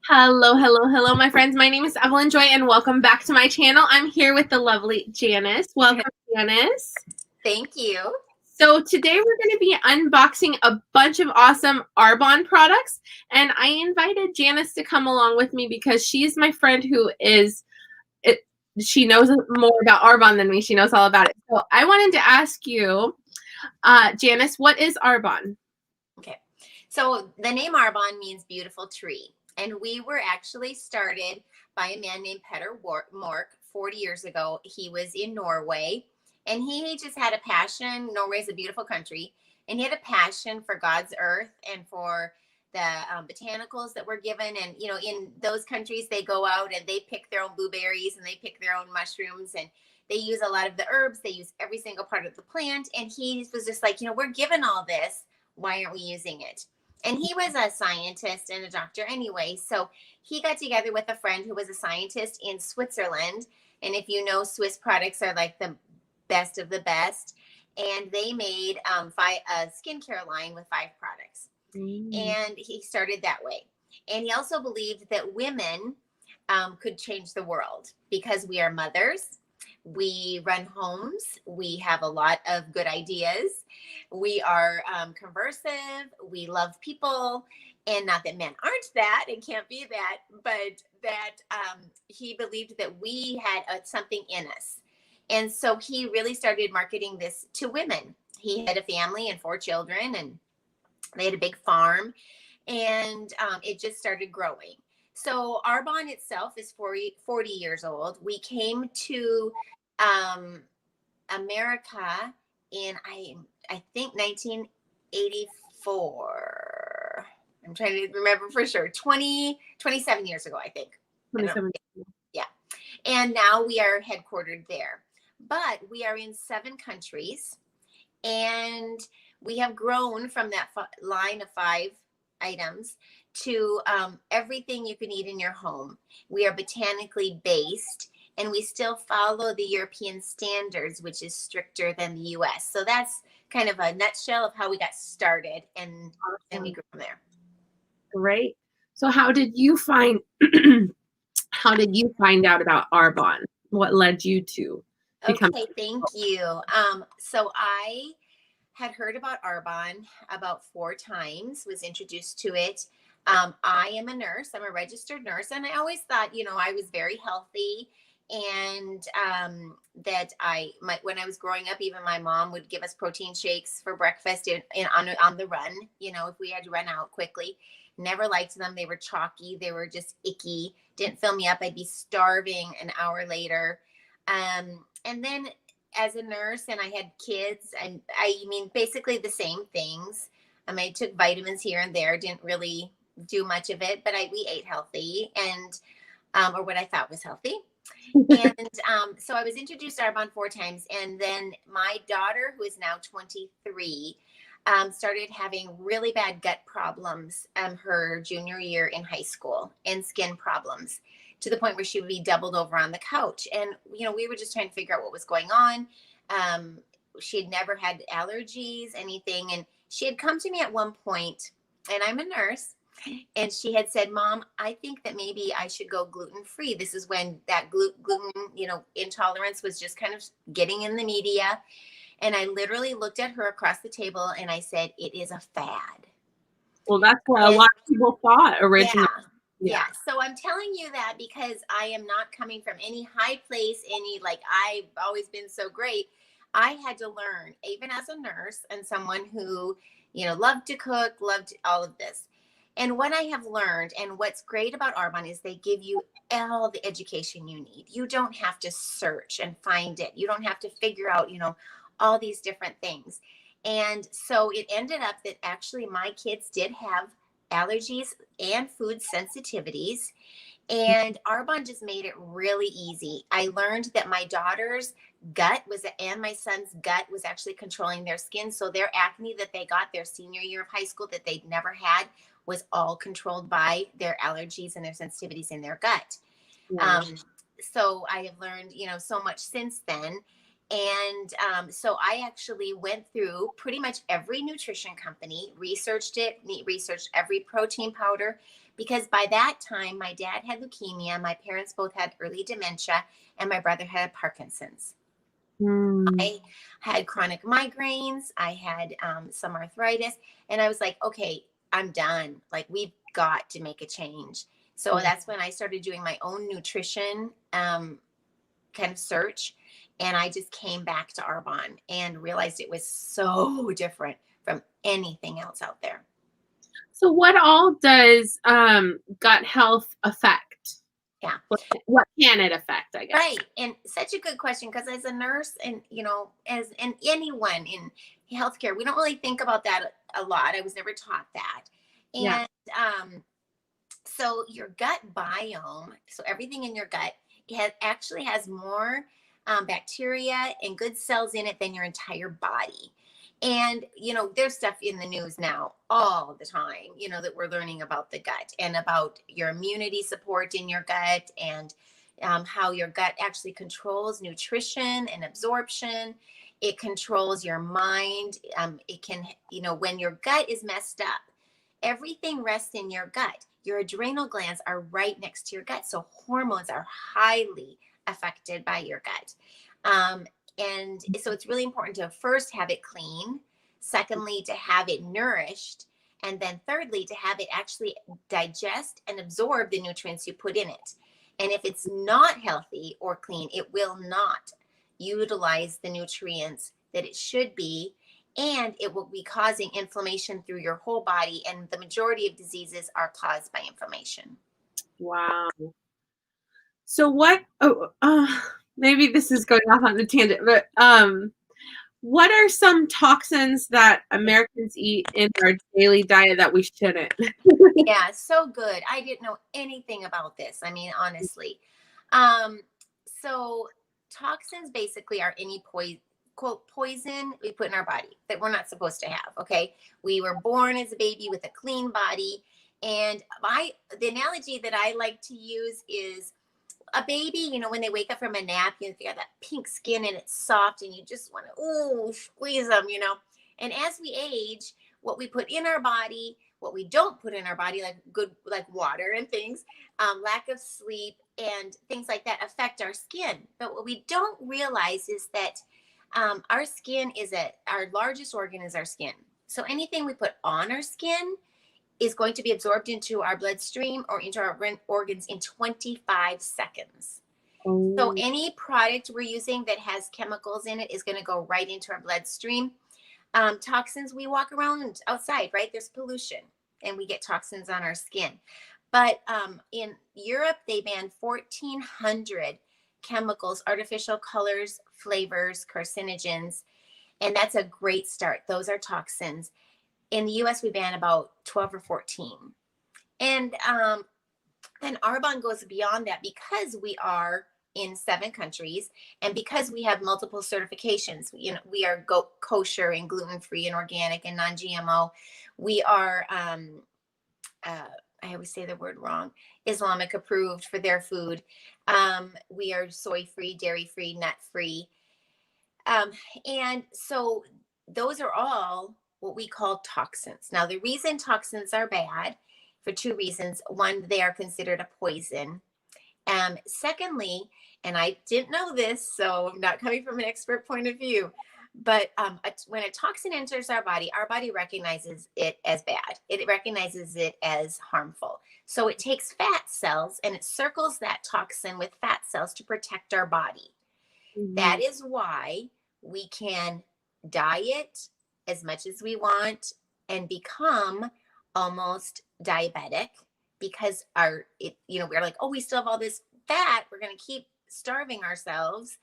Hello, hello, hello, my friends. My name is Evelyn Joy, and welcome back to my channel. I'm here with the lovely Janice. Welcome, Janice. Thank you. So today we're going to be unboxing a bunch of awesome Arbonne products, and I invited Janice to come along with me because she's my friend who is, she knows more about Arbonne than me. She knows all about it. So I wanted to ask you, Janice, what is Arbonne? Okay. So the name Arbonne means beautiful tree. And we were actually started by a man named Petter Mork 40 years ago. He was in Norway and he just had a passion. Norway is a beautiful country. And he had a passion for God's earth and for the botanicals that were given. And, you know, in those countries, they go out and they pick their own blueberries and they pick their own mushrooms and they use a lot of the herbs. They use every single part of the plant. And he was just like, you know, we're given all this. Why aren't we using it? And he was a scientist and a doctor anyway. So he got together with a friend who was a scientist in Switzerland. And if you know, Swiss products are like the best of the best. And they made a skincare line with 5 products. And he started that way. And he also believed that women could change the world because we are mothers. We run homes. We have a lot of good ideas. We are conversive. We love people. And not that men aren't that and can't be that, but that he believed that we had something in us. And so he really started marketing this to women. He had a family and 4 children, and they had a big farm, and it just started growing. So Arbonne itself is 40 years old. We came to America in, I think, 1984. I'm trying to remember for sure. 27 years ago, I think. 27. Yeah. And now we are headquartered there. But we are in 7 countries. And we have grown from that line of 5 items to everything you can eat in your home. We are botanically based, and we still follow the European standards, which is stricter than the US. So that's kind of a nutshell of how we got started, and we grew from there. Great. So how did you find out about Arbonne? What led you to become? Okay, thank you. So I had heard about Arbonne about 4 times, was introduced to it. I am a nurse. I'm a registered nurse. And I always thought, you know, I was very healthy, and that when I was growing up, even my mom would give us protein shakes for breakfast on the run, you know, if we had to run out quickly. Never liked them. They were chalky. They were just icky. Didn't fill me up. I'd be starving an hour later. And then as a nurse, and I had kids, and I mean, basically the same things. I took vitamins here and there, didn't really do much of it, but we ate healthy, and or what I thought was healthy. And so I was introduced to Arbonne 4 times, and then my daughter, who is now 23, started having really bad gut problems her junior year in high school, and skin problems, to the point where she would be doubled over on the couch. And, you know, we were just trying to figure out what was going on. She had never had allergies, anything. And she had come to me at one point, and I'm a nurse, and she had said, "Mom, I think that maybe I should go gluten-free." This is when that gluten, you know, intolerance was just kind of getting in the media. And I literally looked at her across the table and I said, "It is a fad." Well, that's what a lot of people thought originally. Yeah. So I'm telling you that because I am not coming from any high place, like I've always been so great. I had to learn, even as a nurse and someone who, you know, loved to cook, loved all of this. And what I have learned, and what's great about Arbonne, is they give you all the education you need. You don't have to search and find it. You don't have to figure out, you know, all these different things. And so it ended up that actually my kids did have allergies and food sensitivities. And Arbonne just made it really easy. I learned that my daughter's gut and my son's gut was actually controlling their skin. So their acne that they got their senior year of high school that they'd never had was all controlled by their allergies and their sensitivities in their gut. So I have learned, you know, so much since then. And so I actually went through pretty much every nutrition company, researched every protein powder, because by that time, my dad had leukemia, my parents both had early dementia, and my brother had Parkinson's. I had chronic migraines. I had some arthritis, and I was like, okay, I'm done. Like, we've got to make a change. So that's when I started doing my own nutrition kind of search. And I just came back to Arbonne and realized it was so different from anything else out there. So what all does gut health affect? Yeah. What can it affect, I guess? Right. And such a good question, because as a nurse and, as in anyone in healthcare, we don't really think about that a lot. I was never taught that. And so your gut biome, so everything in your gut, actually has more bacteria and good cells in it than your entire body. And, there's stuff in the news now all the time, that we're learning about the gut and about your immunity support in your gut, and how your gut actually controls nutrition and absorption. It controls your mind. It can, when your gut is messed up, everything rests in your gut. Your adrenal glands are right next to your gut. So hormones are highly affected by your gut. And so it's really important to first have it clean. Secondly, to have it nourished. And then thirdly, to have it actually digest and absorb the nutrients you put in it. And if it's not healthy or clean, it will not utilize the nutrients that it should be. And it will be causing inflammation through your whole body. And the majority of diseases are caused by inflammation. Wow. So maybe this is going off on the tangent, but what are some toxins that Americans eat in our daily diet that we shouldn't? Yeah, so good. I didn't know anything about this. I mean, honestly. So toxins basically are any quote poison we put in our body that we're not supposed to have. Okay. We were born as a baby with a clean body. And the analogy that I like to use is a baby, when they wake up from a nap, they got that pink skin and it's soft and you just want to, squeeze them, And as we age, what we put in our body, what we don't put in our body, like water and things, lack of sleep and things like that affect our skin. But what we don't realize is that our skin our largest organ is our skin. So anything we put on our skin is going to be absorbed into our bloodstream or into our organs in 25 seconds. Oh. So any product we're using that has chemicals in it is going to go right into our bloodstream. Toxins, we walk around outside, right? There's pollution and we get toxins on our skin. But in Europe, they banned 1,400 chemicals, artificial colors, flavors, carcinogens. And that's a great start. Those are toxins. In the US, we ban about 12 or 14. And Arbonne goes beyond that because we are in 7 countries and because we have multiple certifications. We are kosher and gluten-free and organic and non-GMO. We are, I always say the word wrong, Islamic approved for their food. We are soy-free, dairy-free, nut-free. And so those are all what we call toxins. Now, the reason toxins are bad for 2 reasons. One, they are considered a poison. Secondly, and I didn't know this, so I'm not coming from an expert point of view, but when a toxin enters our body recognizes it as bad. It recognizes it as harmful. So it takes fat cells and it circles that toxin with fat cells to protect our body. Mm-hmm. That is why we can diet as much as we want and become almost diabetic because we're like, oh, we still have all this fat. We're going to keep starving ourselves,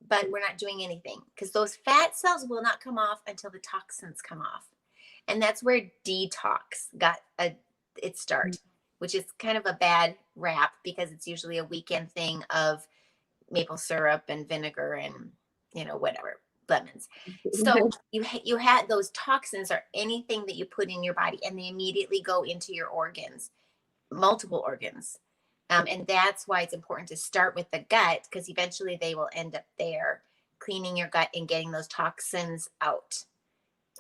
but we're not doing anything because those fat cells will not come off until the toxins come off. And that's where detox got its start, which is kind of a bad rap because it's usually a weekend thing of maple syrup and vinegar and, whatever. Lemons. So you had those toxins or anything that you put in your body and they immediately go into your organs, multiple organs. And that's why it's important to start with the gut because eventually they will end up there, cleaning your gut and getting those toxins out.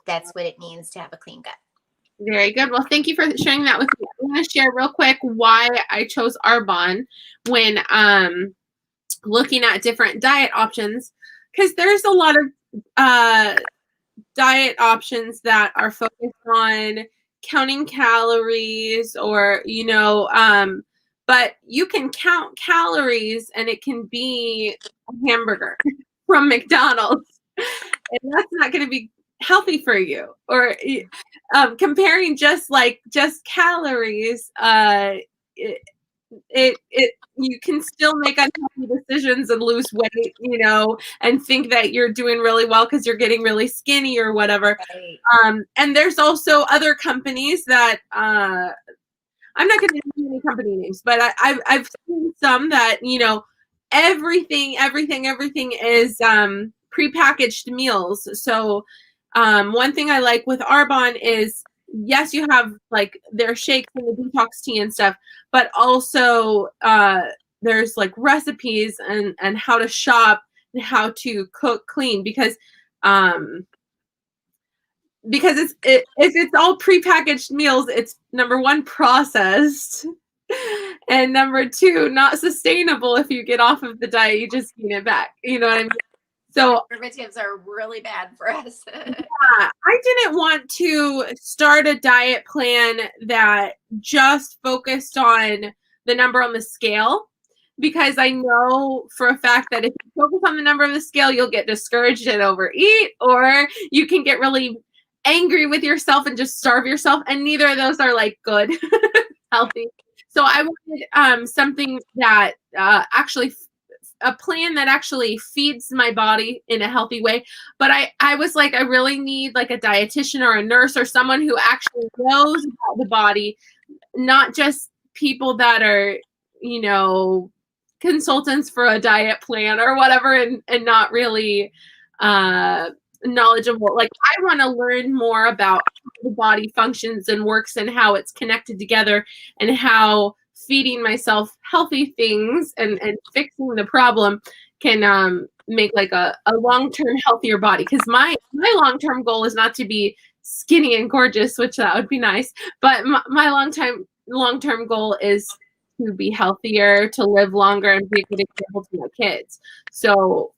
That's what it means to have a clean gut. Very good. Well, thank you for sharing that with me. going to share real quick why I chose Arbonne when looking at different diet options, because there's a lot of diet options that are focused on counting calories or, but you can count calories and it can be a hamburger from McDonald's, and that's not going to be healthy for you. Or comparing just calories, you can still make unhealthy decisions and lose weight, and think that you're doing really well because you're getting really skinny or whatever. Right. And there's also other companies that I'm not going to name any company names, but I've seen some that everything is prepackaged meals. So one thing I like with Arbonne is, yes, you have like their shakes and the detox tea and stuff, but also there's like recipes and how to shop and how to cook clean, because if it's all prepackaged meals, it's number one, processed, and number two, not sustainable. If you get off of the diet, you just gain it back. You know what I mean? So preservatives are really bad for us. Yeah, I didn't want to start a diet plan that just focused on the number on the scale, because I know for a fact that if you focus on the number on the scale, you'll get discouraged and overeat, or you can get really angry with yourself and just starve yourself, and neither of those are like good, healthy. So I wanted something that actually a plan that actually feeds my body in a healthy way. But I was like, I really need like a dietitian or a nurse or someone who actually knows about the body, not just people that are, consultants for a diet plan or whatever, and not really knowledgeable. Like, I want to learn more about how the body functions and works and how it's connected together, and how feeding myself healthy things and fixing the problem can make like a long-term healthier body. Because my long-term goal is not to be skinny and gorgeous, which that would be nice, but my long-term goal is to be healthier, to live longer, and be a good example to my kids. So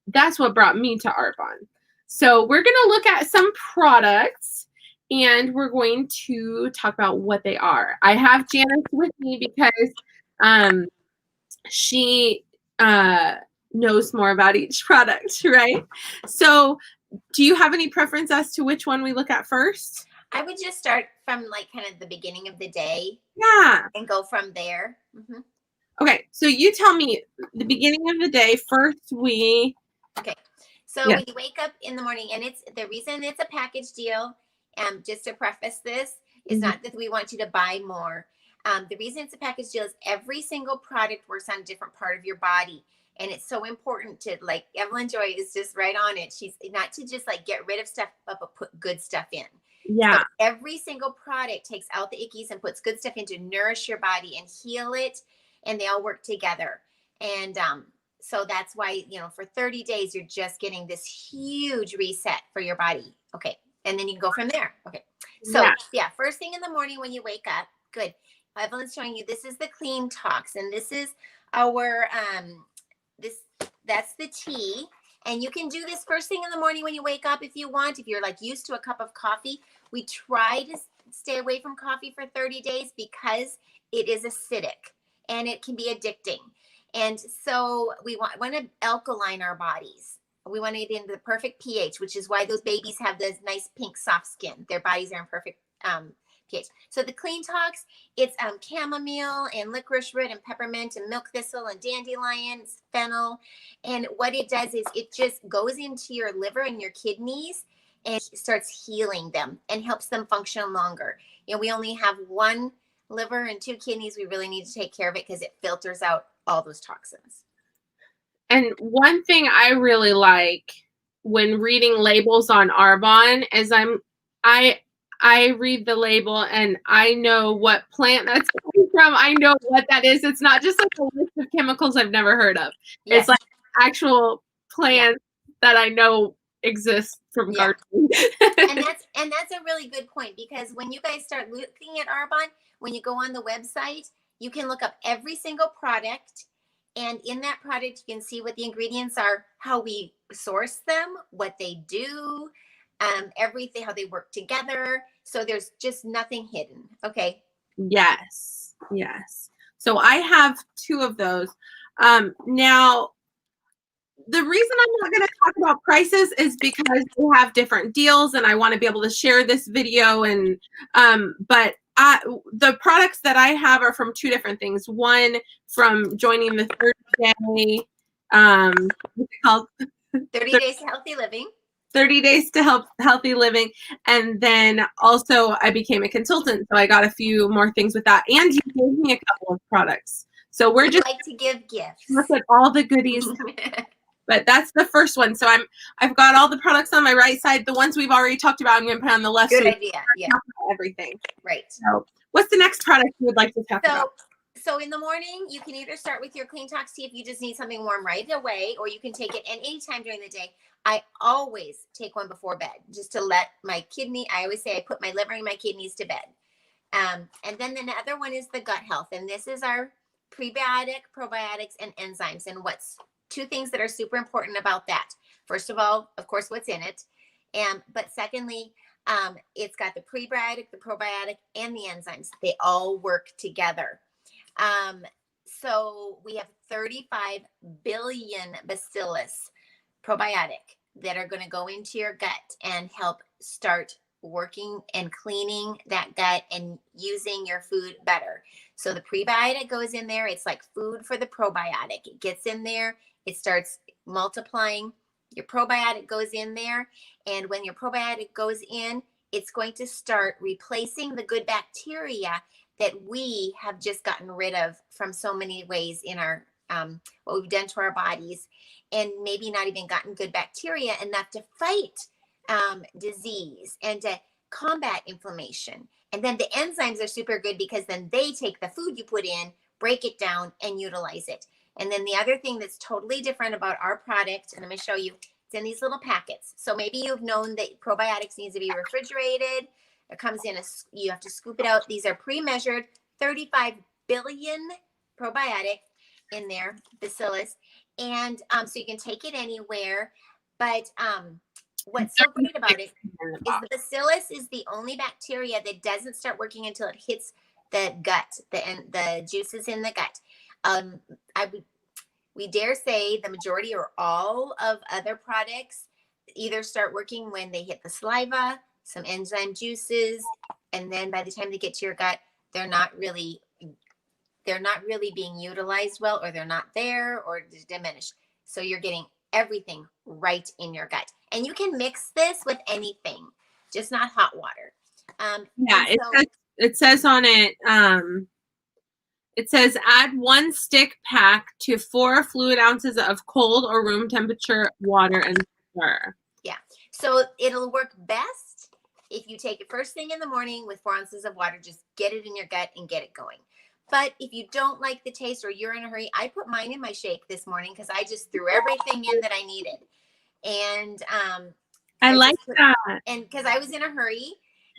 that's what brought me to Arbonne. So we're going to look at some products, and we're going to talk about what they are. I have Janice with me because she knows more about each product, right? So do you have any preference as to which one we look at first? I would just start from like kind of the beginning of the day. Yeah. And go from there. Mm-hmm. Okay. So you tell me the beginning of the day first. Okay. So when you wake up in the morning, and it's the reason it's a package deal, just to preface this, is not that we want you to buy more. The reason it's a package deal is every single product works on a different part of your body. And it's so important to, like, Evelyn Joy is just right on it. She's not to just like get rid of stuff, but put good stuff in. Yeah. So every single product takes out the ickies and puts good stuff in to nourish your body and heal it. And they all work together. And so that's why, for 30 days, you're just getting this huge reset for your body. Okay. And then you can go from there. Okay. So first thing in the morning when you wake up, good. Evelyn's showing you, this is the Clean Tox, and this is our, that's the tea. And you can do this first thing in the morning when you wake up if you want. If you're like used to a cup of coffee, we try to stay away from coffee for 30 days because it is acidic and it can be addicting. And so we want to alkaline our bodies. We want to get into the perfect pH, which is why those babies have this nice pink soft skin. Their bodies are in perfect pH. So the Clean Tox, it's chamomile and licorice root and peppermint and milk thistle and dandelion, fennel. And what it does is it just goes into your liver and your kidneys and starts healing them and helps them function longer. We only have one liver and two kidneys. We really need to take care of it because it filters out all those toxins. And one thing I really like when reading labels on Arbonne is I read the label and I know what plant that's coming from. I know what that is. It's not just like a list of chemicals I've never heard of. Yes. It's like actual plants that I know exist from Yeah. gardening. and that's a really good point, because when you guys start looking at Arbonne, when you go on the website, you can look up every single product, and in that product you can see what the ingredients are, how we source them, what they do, everything, how they work together. So there's just nothing hidden. Okay. Yes. Yes. So I have 2 of those. Now, the reason I'm not going to talk about prices is because we have different deals and I want to be able to share this video. And but the products that I have are from 2 different things. One, from joining the 30-day what's it called? 30 days to healthy living. 30 days to help healthy living. And then also I became a consultant. So I got a few more things with that. And you gave me a couple of products. So we're just like to give gifts. look at all the goodies. But that's the first one. So I've got all the products on my right side. The ones we've already talked about, I'm going to put on the left. Good idea. Yeah. Everything. Right. So what's the next product you would like to talk about? So in the morning, you can either start with your Clean Tox tea if you just need something warm right away, or you can take it at any time during the day. I always take one before bed, just to let my kidney, I always say I put my liver and my kidneys to bed. And then the other one is the gut health. And this is our prebiotic, probiotics, and enzymes. And what's 2 things that are super important about that. First of all, of course, what's in it. But secondly, it's got the prebiotic, the probiotic, and the enzymes. They all work together. So we have 35 billion bacillus probiotic that are going to go into your gut and help start working and cleaning that gut and using your food better. So the prebiotic goes in there. It's like food for the probiotic. It gets in there. It starts multiplying. Your probiotic goes in there. And when your probiotic goes in, it's going to start replacing the good bacteria that we have just gotten rid of from so many ways in our, what we've done to our bodies, and maybe not even gotten good bacteria enough to fight disease and to combat inflammation. And then the enzymes are super good because then they take the food you put in, break it down, and utilize it. And then the other thing that's totally different about our product, and I'm going to show you, it's in these little packets. So maybe you've known that probiotics needs to be refrigerated. It comes in, you have to scoop it out. These are pre-measured, 35 billion probiotic in there, bacillus. And so you can take it anywhere. But what's so great about it is the bacillus is the only bacteria that doesn't start working until it hits the gut, the juices in the gut. We dare say the majority or all of other products either start working when they hit the saliva, some enzyme juices, and then by the time they get to your gut, they're not really being utilized well, or they're not there, or diminished. So you're getting everything right in your gut. And you can mix this with anything, just not hot water. It says on it, it says add 1 stick pack to 4 fluid ounces of cold or room temperature water and stir. Yeah. So it'll work best if you take it first thing in the morning with 4 ounces of water. Just get it in your gut and get it going. But if you don't like the taste or you're in a hurry, I put mine in my shake this morning because I just threw everything in that I needed. And I like that. And because I was in a hurry.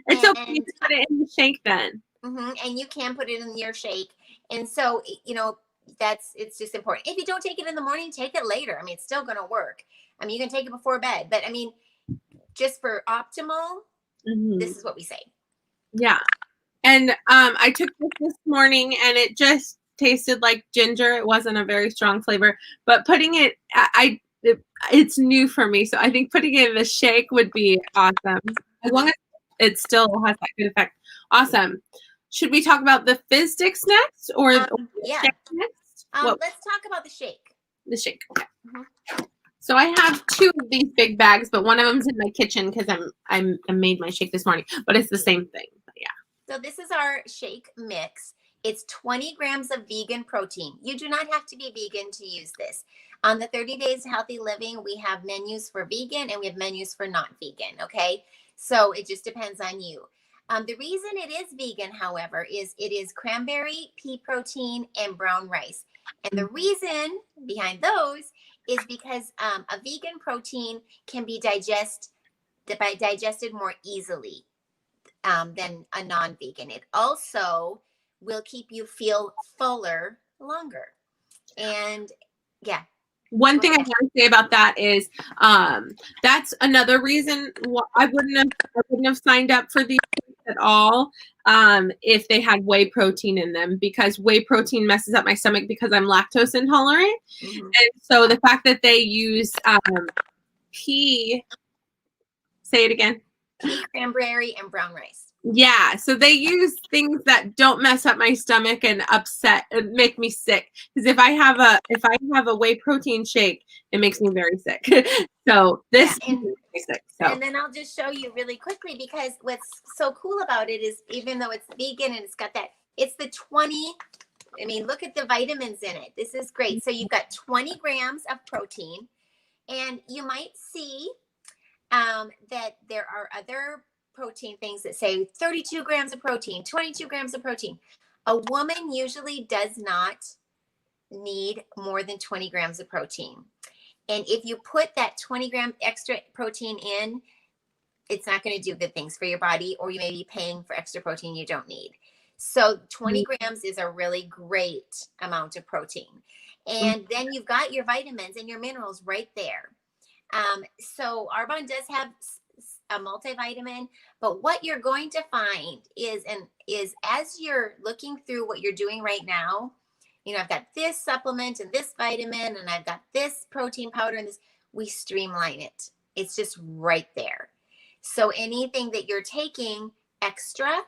It's okay to put it in the shake then. And you can put it in your shake. And so, it's just important. If you don't take it in the morning, take it later. I mean, it's still going to work. I mean, you can take it before bed. But I mean, just for optimal, this is what we say. Yeah. And I took this morning and it just tasted like ginger. It wasn't a very strong flavor, but putting it, it's new for me. So I think putting it in the shake would be awesome. As long as it still has that good effect. Awesome. Should we talk about the fizz sticks next or the shake next? Let's talk about the shake. The shake. Okay. So I have 2 of these big bags, but one of them's in my kitchen because I made my shake this morning, but it's the same thing. But yeah. So this is our shake mix. It's 20 grams of vegan protein. You do not have to be vegan to use this. On the 30 Days Healthy Living, we have menus for vegan and we have menus for not vegan, okay? So it just depends on you. The reason it is vegan, however, is it is cranberry, pea protein, and brown rice. And the reason behind those is because a vegan protein can be digested digested more easily than a non-vegan. It also will keep you feel fuller longer. And yeah. One thing I want to say about that is that's another reason why I wouldn't have signed up for these at all if they had whey protein in them, because whey protein messes up my stomach because I'm lactose intolerant. Mm-hmm. And so the fact that they use say it again. Pea cranberry and brown rice. Yeah, so they use things that don't mess up my stomach and make me sick. Because if I have a whey protein shake, it makes me very sick. So this makes me sick. So. And then I'll just show you really quickly, because what's so cool about it is, even though it's vegan and it's got that, it's the 20. I mean, look at the vitamins in it. This is great. So you've got 20 grams of protein, and you might see that there are other protein things that say 32 grams of protein, 22 grams of protein. A woman usually does not need more than 20 grams of protein. And if you put that 20 gram extra protein in, it's not going to do good things for your body, or you may be paying for extra protein you don't need. So 20 grams is a really great amount of protein. And then you've got your vitamins and your minerals right there. So Arbonne does have a multivitamin, but what you're going to find is as you're looking through what you're doing right now, you know, I've got this supplement and this vitamin, and I've got this protein powder, and this, we streamline it. It's just right there. So anything that you're taking extra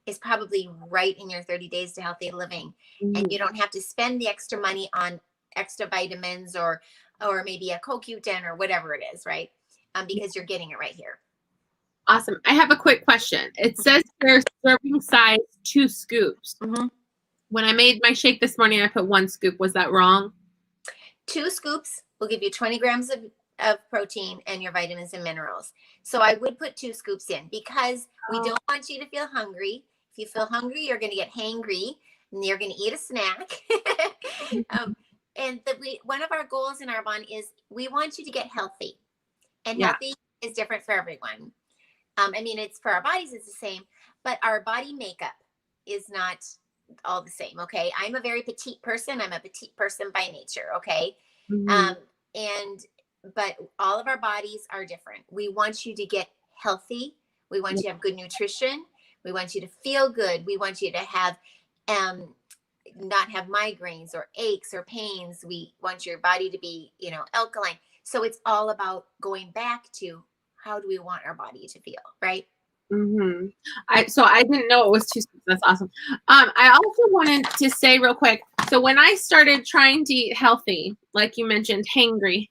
is probably right in your 30 days to healthy living. And you don't have to spend the extra money on extra vitamins or maybe a CoQ10 or whatever it is, right? Because you're getting it right here. Awesome. I have a quick question. It says there's serving size 2 scoops. When I made my shake this morning, I put 1 scoop. Was that wrong? 2 scoops will give you 20 grams of protein and your vitamins and minerals. So I would put 2 scoops in, because we don't want you to feel hungry. If you feel hungry, you're going to get hangry and you're going to eat a snack. And one of our goals in Arbonne is we want you to get healthy, and healthy is different for everyone. I mean, it's for our bodies, it's the same, but our body makeup is not all the same. Okay. I'm a very petite person. I'm a petite person by nature. Okay. But all of our bodies are different. We want you to get healthy. We want you to have good nutrition. We want you to feel good. We want you to have, not have migraines or aches or pains. We want your body to be, you know, alkaline. So it's all about going back to, how do we want our body to feel, right? So I didn't know it was 2 scoops. That's awesome. I also wanted to say real quick. So when I started trying to eat healthy, like you mentioned, hangry,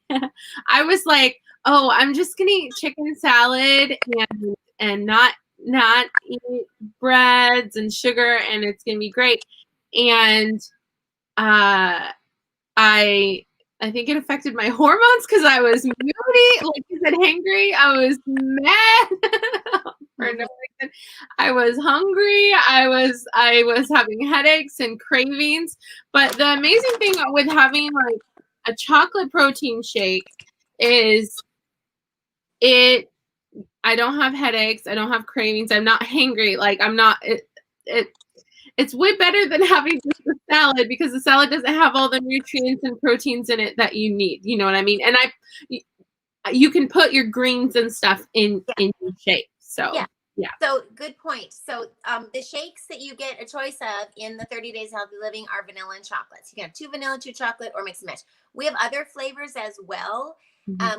I was like, oh, I'm just gonna eat chicken salad and not eat breads and sugar, and it's gonna be great. And I think it affected my hormones, because I was moody, like you said, hangry. I was mad for no reason. I was hungry. I was having headaches and cravings. But the amazing thing with having like a chocolate protein shake is I don't have headaches. I don't have cravings. I'm not hangry. Like I'm not. It's way better than having just a salad, because the salad doesn't have all the nutrients and proteins in it that you need. You know what I mean? And you can put your greens and stuff in your shake. So yeah. So good point. So the shakes that you get a choice of in the 30 Days Healthy Living are vanilla and chocolate. So you can have 2 vanilla, 2 chocolate, or mix and match. We have other flavors as well.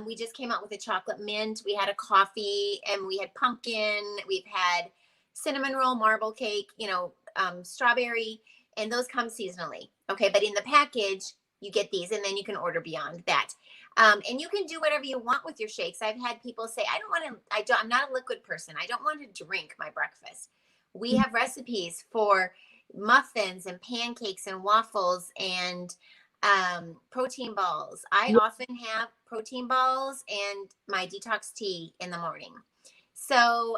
We just came out with a chocolate mint. We had a coffee, and we had pumpkin. We've had cinnamon roll, marble cake, you know, strawberry, and those come seasonally. Okay. But in the package, you get these, and then you can order beyond that. And you can do whatever you want with your shakes. I've had people say, I'm not a liquid person. I don't want to drink my breakfast. We have recipes for muffins and pancakes and waffles and protein balls. I often have protein balls and my detox tea in the morning. So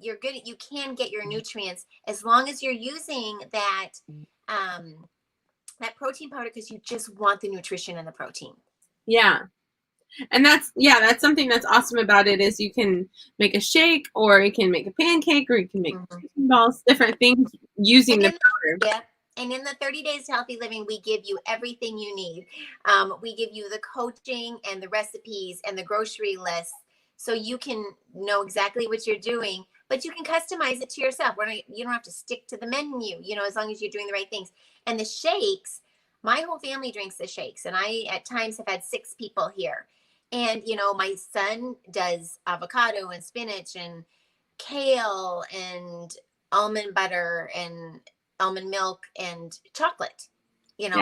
you can get your nutrients as long as you're using that protein powder, because you just want the nutrition and the protein. Yeah. And that's something that's awesome about it is you can make a shake, or you can make a pancake, or you can make balls, different things using the powder. Yeah. And in the 30 Days to Healthy Living, we give you everything you need. We give you the coaching and the recipes and the grocery list, so you can know exactly what you're doing, but you can customize it to yourself. You don't have to stick to the menu, as long as you're doing the right things. And the shakes, my whole family drinks the shakes, and I at times have had 6 people here. And, my son does avocado and spinach and kale and almond butter and almond milk and chocolate. Yeah.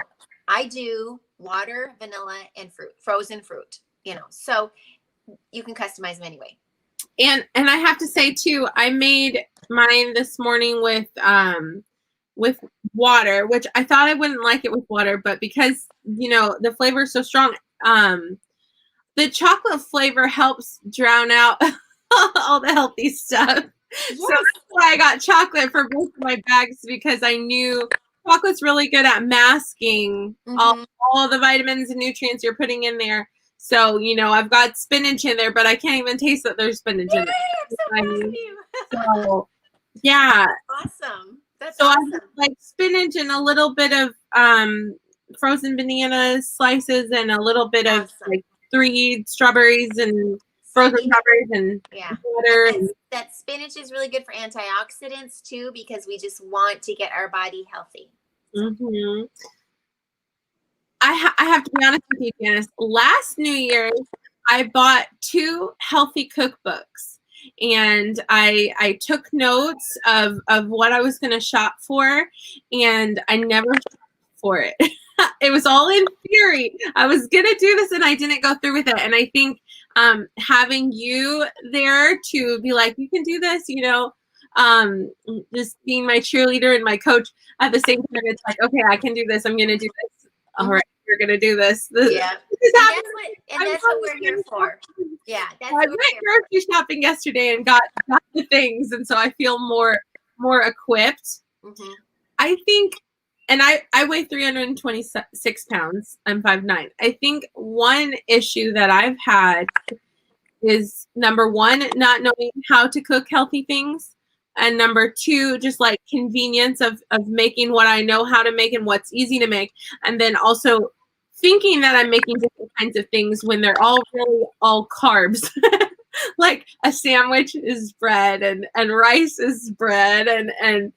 I do water, vanilla, and fruit, frozen fruit, so you can customize them anyway. And I have to say too, I made mine this morning with water, which I thought I wouldn't like it with water, but because the flavor is so strong, the chocolate flavor helps drown out all the healthy stuff. Yes. So that's why I got chocolate for both of my bags, because I knew chocolate's really good at masking all the vitamins and nutrients you're putting in there. So, I've got spinach in there, but I can't even taste that there's spinach in there. I'm so proud of you. So, yeah. Awesome. That's so awesome. I have like spinach and a little bit of frozen banana slices and a little bit of like 3 strawberries and frozen strawberries and water. And that spinach is really good for antioxidants too, because we just want to get our body healthy. Mm-hmm. I have to be honest with you, Janice. Last New Year's, I bought 2 healthy cookbooks, and I took notes of what I was going to shop for, and I never shopped for it. It was all in theory. I was going to do this, and I didn't go through with it. And I think having you there to be like, you can do this, just being my cheerleader and my coach at the same time, it's like, okay, I can do this. I'm going to do this. All right, you're going to do this. Yeah. And that's what we're here for. Yeah. I went grocery shopping yesterday and got the things. And so I feel more equipped. Mm-hmm. I think, and I weigh 326 pounds. I'm 5'9". I think one issue that I've had is, number 1, not knowing how to cook healthy things. And number 2, just like convenience of making what I know how to make and what's easy to make. And then also thinking that I'm making different kinds of things when they're all really all carbs. Like a sandwich is bread and rice is bread and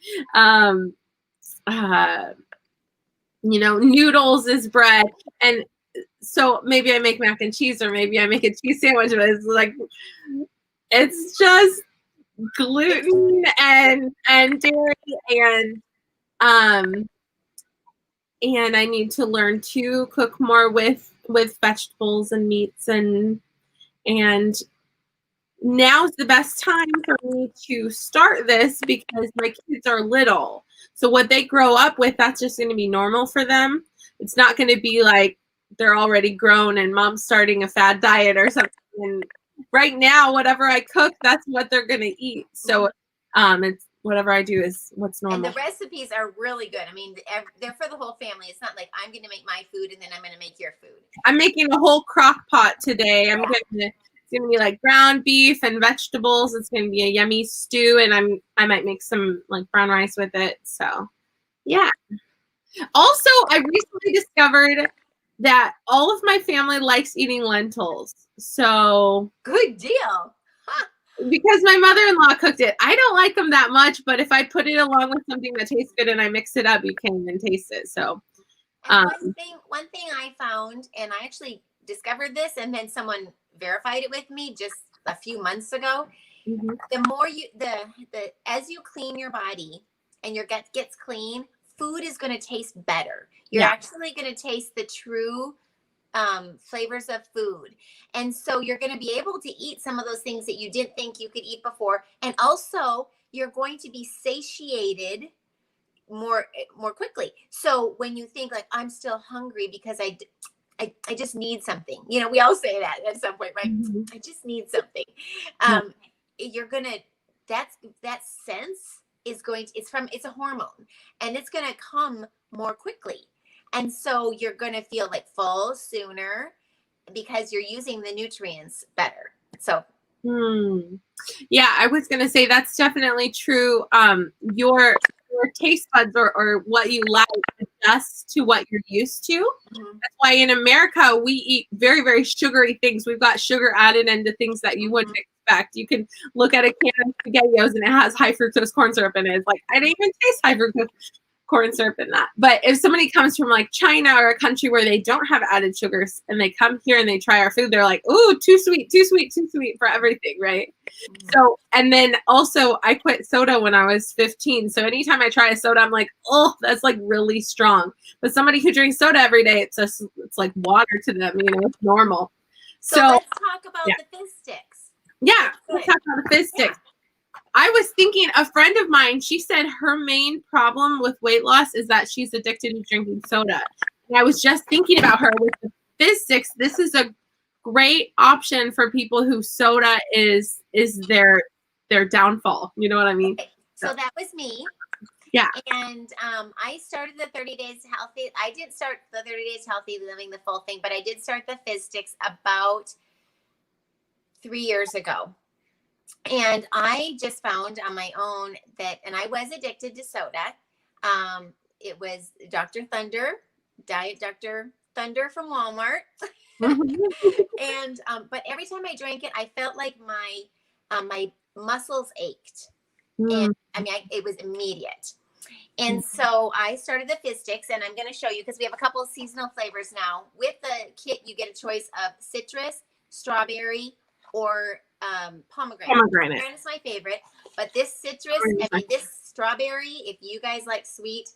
noodles is bread. And so maybe I make mac and cheese, or maybe I make a cheese sandwich, but it's like, it's just gluten and dairy and I need to learn to cook more with vegetables and meats, and now's the best time for me to start this because my kids are little. So what they grow up with, that's just going to be normal for them. It's not going to be like they're already grown and mom's starting a fad diet or something. And right now, whatever I cook, that's what they're going to eat. So it's whatever I do is what's normal. And the recipes are really good. I mean, they're for the whole family. It's not like I'm going to make my food and then I'm going to make your food. I'm making a whole crock pot today. It's going to be like ground beef and vegetables. It's going to be a yummy stew, and I might make some like brown rice with it. So, yeah. Also, I recently discovered that all of my family likes eating lentils. So good deal. Huh. Because my mother-in-law cooked it. I don't like them that much, but if I put it along with something that tastes good and I mix it up, you can even taste it. So one thing I found, and I actually discovered this, and then someone verified it with me just a few months ago. Mm-hmm. The more as you clean your body and your gut gets clean, food is going to taste better. You're actually going to taste the true flavors of food. And so you're going to be able to eat some of those things that you didn't think you could eat before. And also you're going to be satiated more quickly. So when you think like, I'm still hungry because I just need something, we all say that at some point, right? Mm-hmm. I just need something. You're going to, that sense is it's a hormone, and it's going to come more quickly. And so you're going to feel like full sooner. because you're using the nutrients better. So. Yeah, I was gonna say that's definitely true. Your taste buds or what you like adjusts to what you're used to. That's why in America we eat very, very sugary things. We've got sugar added into things that you wouldn't expect. You can look at a can of SpaghettiOs and it has high fructose corn syrup in it. It's like, I didn't even taste high fructose corn syrup in that. But if somebody comes from like China or a country where they don't have added sugars and they come here and they try our food, they're like, ooh, too sweet, too sweet, too sweet for everything, right? So, and then also I quit soda when I was 15. So anytime I try a soda, I'm like, oh, that's like really strong. But somebody who drinks soda every day, it's like water to them, you know, it's normal. So let's talk about the fizz sticks. Yeah, let's talk about the fizz sticks. I was thinking, a friend of mine, she said her main problem with weight loss is that she's addicted to drinking soda. And I was just thinking about her with the fizz sticks. This is a great option for people who soda is their downfall. You know what I mean? Okay. So that was me. Yeah. And I started the 30 Days Healthy. I didn't start the 30 Days Healthy Living the full thing, but I did start the fizz sticks about 3 years ago. And I just found on my own that, and I was addicted to soda. It was Dr. Thunder, Diet Dr. Thunder from Walmart. And, but every time I drank it, I felt like my muscles ached. And I mean, it was immediate. And so I started the fizz sticks, and I'm going to show you, because we have a couple of seasonal flavors now. With the kit, you get a choice of citrus, strawberry, or pomegranate. Pomegranate is my favorite, but this citrus, this strawberry, if you guys like sweet,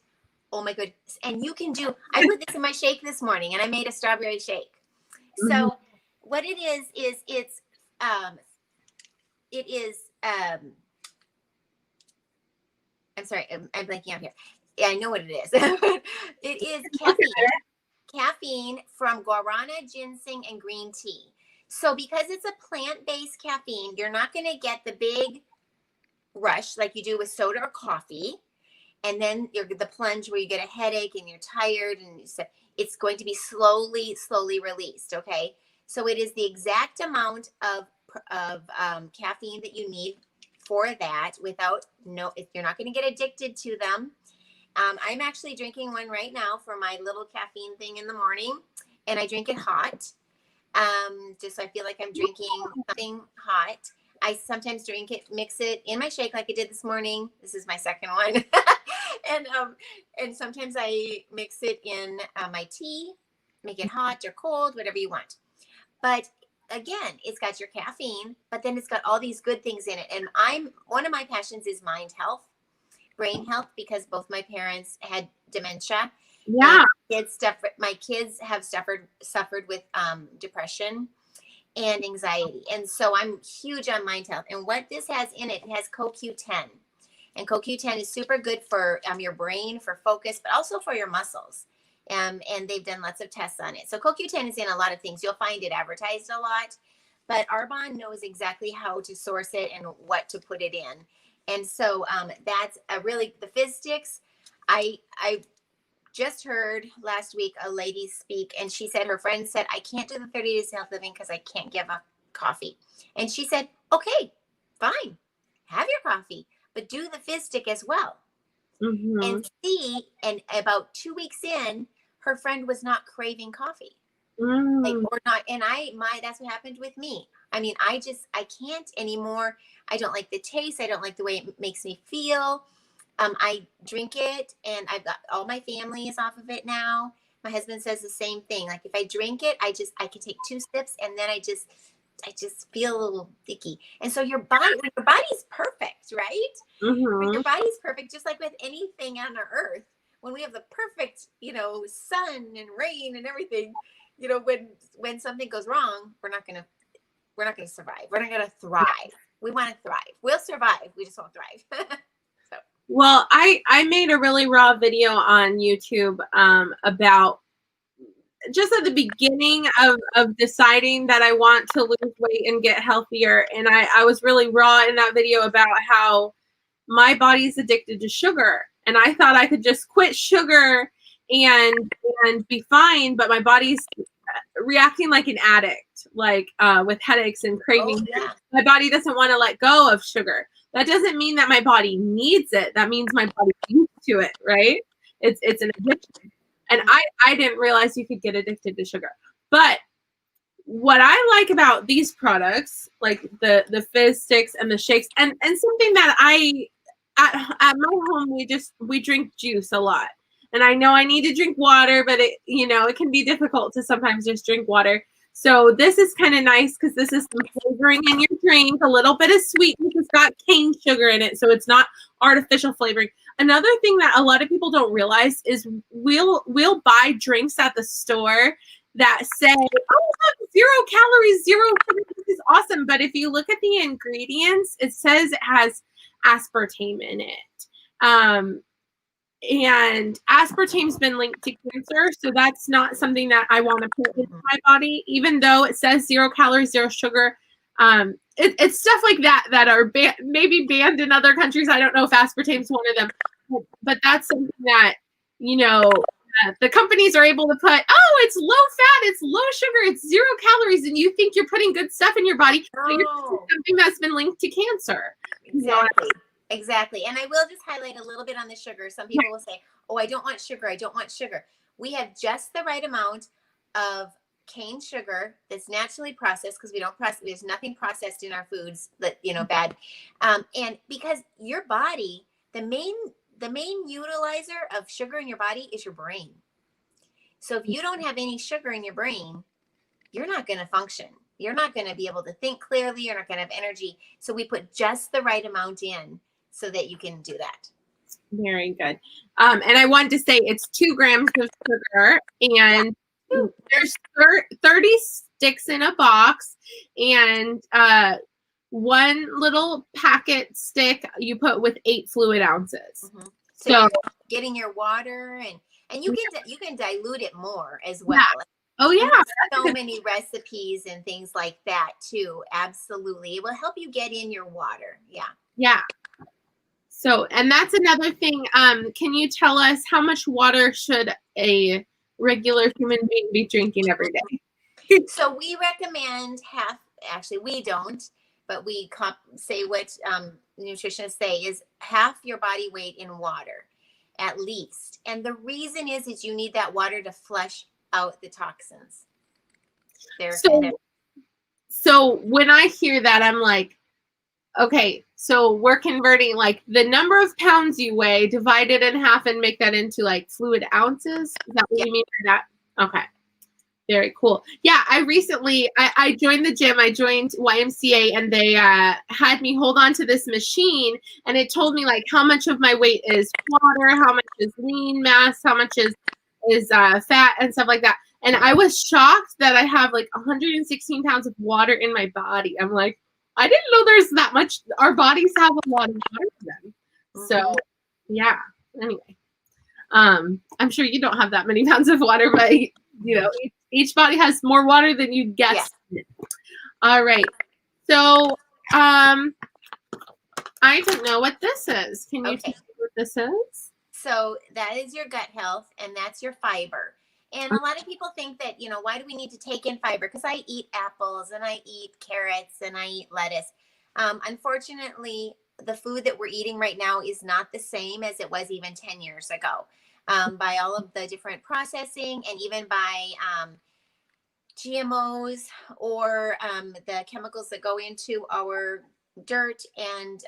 oh my goodness. And you can do, I put this in my shake this morning, and I made a strawberry shake. So what it is it's I'm sorry, I'm blanking out here. Yeah, I know what it is. It is caffeine from guarana, ginseng, and green tea. So because it's a plant-based caffeine, you're not going to get the big rush like you do with soda or coffee. And then the plunge where you get a headache and you're tired, and it's going to be slowly released. Okay. So it is the exact amount of caffeine that you need for that without you're not going to get addicted to them. I'm actually drinking one right now for my little caffeine thing in the morning, and I drink it hot. Just so I feel like I'm drinking something hot. I sometimes drink it, mix it in my shake like I did this morning. This is my second one. And sometimes I mix it in my tea, make it hot or cold, whatever you want. But again, it's got your caffeine, but then it's got all these good things in it. And one of my passions is mind health, brain health, because both my parents had dementia. Yeah. My kids have suffered with depression and anxiety. And so I'm huge on mind health. And what this has in it, it has CoQ10. And CoQ10 is super good for your brain, for focus, but also for your muscles. And they've done lots of tests on it. So CoQ10 is in a lot of things. You'll find it advertised a lot, but Arbonne knows exactly how to source it and what to put it in. And so that's the fizz sticks. I just heard last week a lady speak, and she said her friend said, I can't do the 30 Days Health Living because I can't give up coffee. And she said, okay, fine, have your coffee, but do the fizz stick as well. And about 2 weeks in, her friend was not craving coffee. That's what happened with me. I mean, I can't anymore. I don't like the taste. I don't like the way it makes me feel. I drink it, and I've got all my family is off of it now. My husband says the same thing. Like if I drink it, I can take 2 sips, and then I just feel a little icky. And so your body's perfect, right? When your body's perfect, just like with anything on our earth, when we have the perfect, sun and rain and everything, when something goes wrong, we're not gonna survive. We're not gonna thrive. We want to thrive. We'll survive. We just won't thrive. Well, I made a really raw video on YouTube about just at the beginning of deciding that I want to lose weight and get healthier. And I was really raw in that video about how my body's addicted to sugar. And I thought I could just quit sugar and be fine, but my body's reacting like an addict, like with headaches and cravings. Oh, yeah. My body doesn't want to let go of sugar. That doesn't mean that my body needs it. That means my body's used to it, right? It's an addiction. And I didn't realize you could get addicted to sugar. But what I like about these products, like the fizz sticks and the shakes, and something that at my home we drink juice a lot. And I know I need to drink water, but it can be difficult to sometimes just drink water. So this is kind of nice because this is some flavoring in your drink, a little bit of sweetness. It's got cane sugar in it, so it's not artificial flavoring. Another thing that a lot of people don't realize is we'll buy drinks at the store that say, oh, look, 0 calories, 0 sugar. This is awesome. But if you look at the ingredients, it says it has aspartame in it. And aspartame's been linked to cancer, so that's not something that I want to put into my body, even though it says 0 calories, 0 sugar. It's stuff like that are maybe banned in other countries. I don't know if aspartame's one of them, but that's something that, the companies are able to put, oh, it's low fat, it's low sugar, it's 0 calories, and you think you're putting good stuff in your body, but you're putting something that's been linked to cancer. Exactly. Exactly. And I will just highlight a little bit on the sugar. Some people will say, oh, I don't want sugar. I don't want sugar. We have just the right amount of cane sugar that's naturally processed, because we don't process, there's nothing processed in our foods that, bad. And because your body, the main utilizer of sugar in your body is your brain. So if you don't have any sugar in your brain, you're not going to function. You're not going to be able to think clearly. You're not going to have energy. So we put just the right amount in so that you can do that. Very good. And I wanted to say it's 2 grams of sugar, and there's 30 sticks in a box, and 1 little packet stick you put with 8 fluid ounces. Mm-hmm. So you're getting your water, and you can dilute it more as well. Yeah. Oh yeah. So many recipes and things like that too. Absolutely. It will help you get in your water. Yeah. Yeah. So, and that's another thing. Can you tell us how much water should a regular human being be drinking every day? So we recommend half, actually we don't, but we say what nutritionists say is half your body weight in water, at least. And the reason is you need that water to flush out the toxins. So when I hear that, I'm like, okay, so we're converting like the number of pounds you weigh, divide it in half and make that into like fluid ounces. Is that what you mean by that? Okay. Very cool. Yeah, I recently, I joined the gym. I joined YMCA, and they had me hold on to this machine, and it told me like how much of my weight is water, how much is lean mass, how much is fat and stuff like that. And I was shocked that I have like 116 pounds of water in my body. I'm like, I didn't know there's that much. Our bodies have a lot of water in them. Mm-hmm. So yeah, anyway, I'm sure you don't have that many pounds of water, but each body has more water than you'd guess. Yeah. All right. So I don't know what this is. Can you tell me what this is? So that is your gut health, and that's your fiber. And a lot of people think that, why do we need to take in fiber? Because I eat apples and I eat carrots and I eat lettuce. Unfortunately, the food that we're eating right now is not the same as it was even 10 years ago. By all of the different processing, and even by GMOs or the chemicals that go into our dirt, and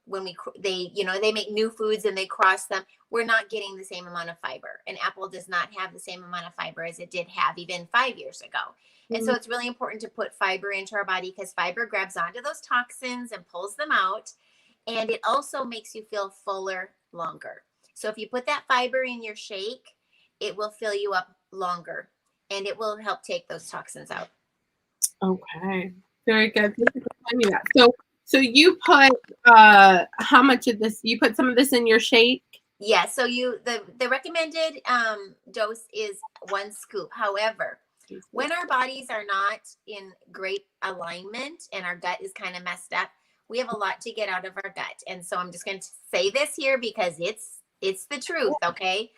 when they make new foods and they cross them, we're not getting the same amount of fiber. An apple does not have the same amount of fiber as it did have even 5 years ago. Mm-hmm. And so it's really important to put fiber into our body, because fiber grabs onto those toxins and pulls them out, and it also makes you feel fuller longer. So if you put that fiber in your shake, it will fill you up longer, and it will help take those toxins out. Okay, very good. Thank you for telling me that. So you put how much of this? You put some of this in your shake? Yeah. So the recommended dose is 1 scoop. However, when our bodies are not in great alignment and our gut is kind of messed up, we have a lot to get out of our gut. And so I'm just going to say this here because it's the truth. Okay.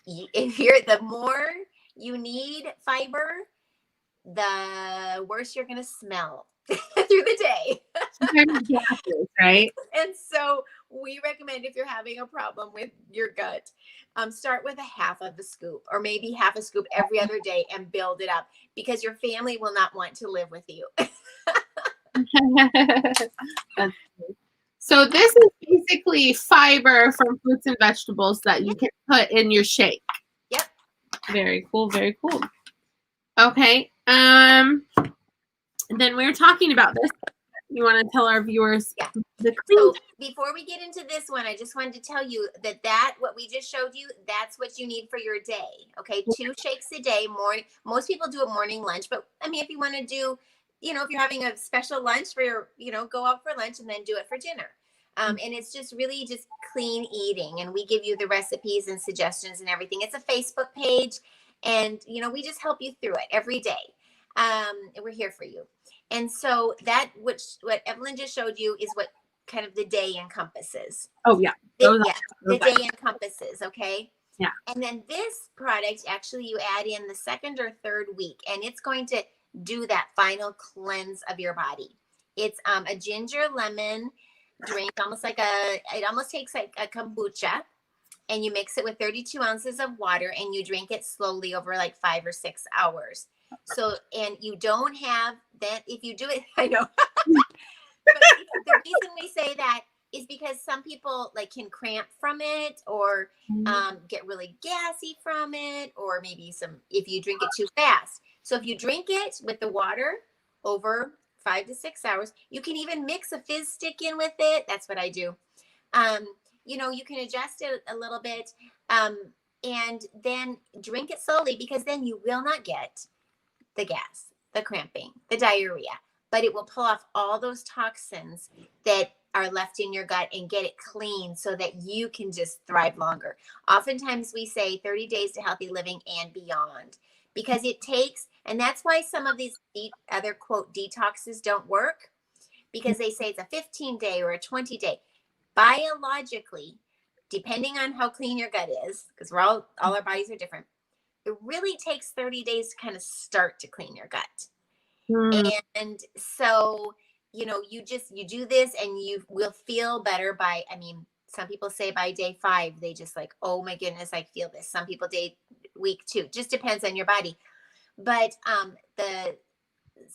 The more you need fiber, the worse you're going to smell through the day. Gases, right? And so we recommend, if you're having a problem with your gut, start with a half of a scoop, or maybe half a scoop every other day, and build it up, because your family will not want to live with you. So this is basically fiber from fruits and vegetables that you can put in your shake. Yep. Very cool. Very cool. Okay. Then we were talking about this. You want to tell our viewers the clean? So before we get into this one, I just wanted to tell you that what we just showed you, that's what you need for your day. Okay, 2 shakes a day. Morning. Most people do a morning lunch, but I mean, if you want to do, if you're having a special lunch for your, go out for lunch and then do it for dinner. And it's just really just clean eating, and we give you the recipes and suggestions and everything. It's a Facebook page, and we just help you through it every day. We're here for you. And so what Evelyn just showed you is what kind of the day encompasses. Oh, yeah. The day encompasses, okay? Yeah. And then this product, actually, you add in the 2nd or 3rd week, and it's going to do that final cleanse of your body. It's a ginger lemon drink, it almost tastes like a kombucha, and you mix it with 32 ounces of water, and you drink it slowly over like 5 or 6 hours. So, and you don't have that, if you do it, I know. But the reason we say that is because some people can cramp from it, or get really gassy from it, or maybe if you drink it too fast. So if you drink it with the water over 5 to 6 hours, you can even mix a fizz stick in with it. That's what I do. You can adjust it a little bit, and then drink it slowly, because then you will not get the gas, the cramping, the diarrhea, but it will pull off all those toxins that are left in your gut and get it clean, so that you can just thrive longer. Oftentimes we say 30 days to healthy living and beyond, because it takes, and that's why some of these other quote detoxes don't work, because they say it's a 15-day or a 20-day. Biologically, depending on how clean your gut is, because all our bodies are different, it really takes 30 days to kind of start to clean your gut. And so, you do this, and you will feel better by, some people say by day 5, they just oh my goodness, I feel this. Some people week 2, just depends on your body. But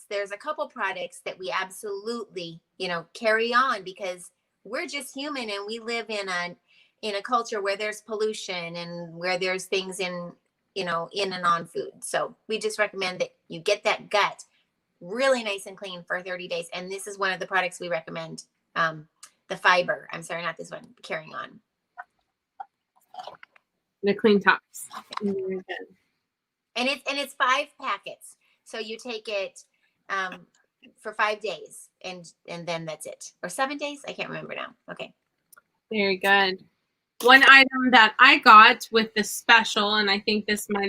there's a couple products that we absolutely, carry on, because we're just human, and we live in a culture where there's pollution, and where there's things in and on food. So we just recommend that you get that gut really nice and clean for 30 days. And this is one of the products we recommend. The fiber. I'm sorry, not this one. Carrying on. The clean tops. And it's 5 packets. So you take it for 5 days, and then that's it. Or 7 days. I can't remember now. Okay. Very good. One item that I got with the special, and I think this might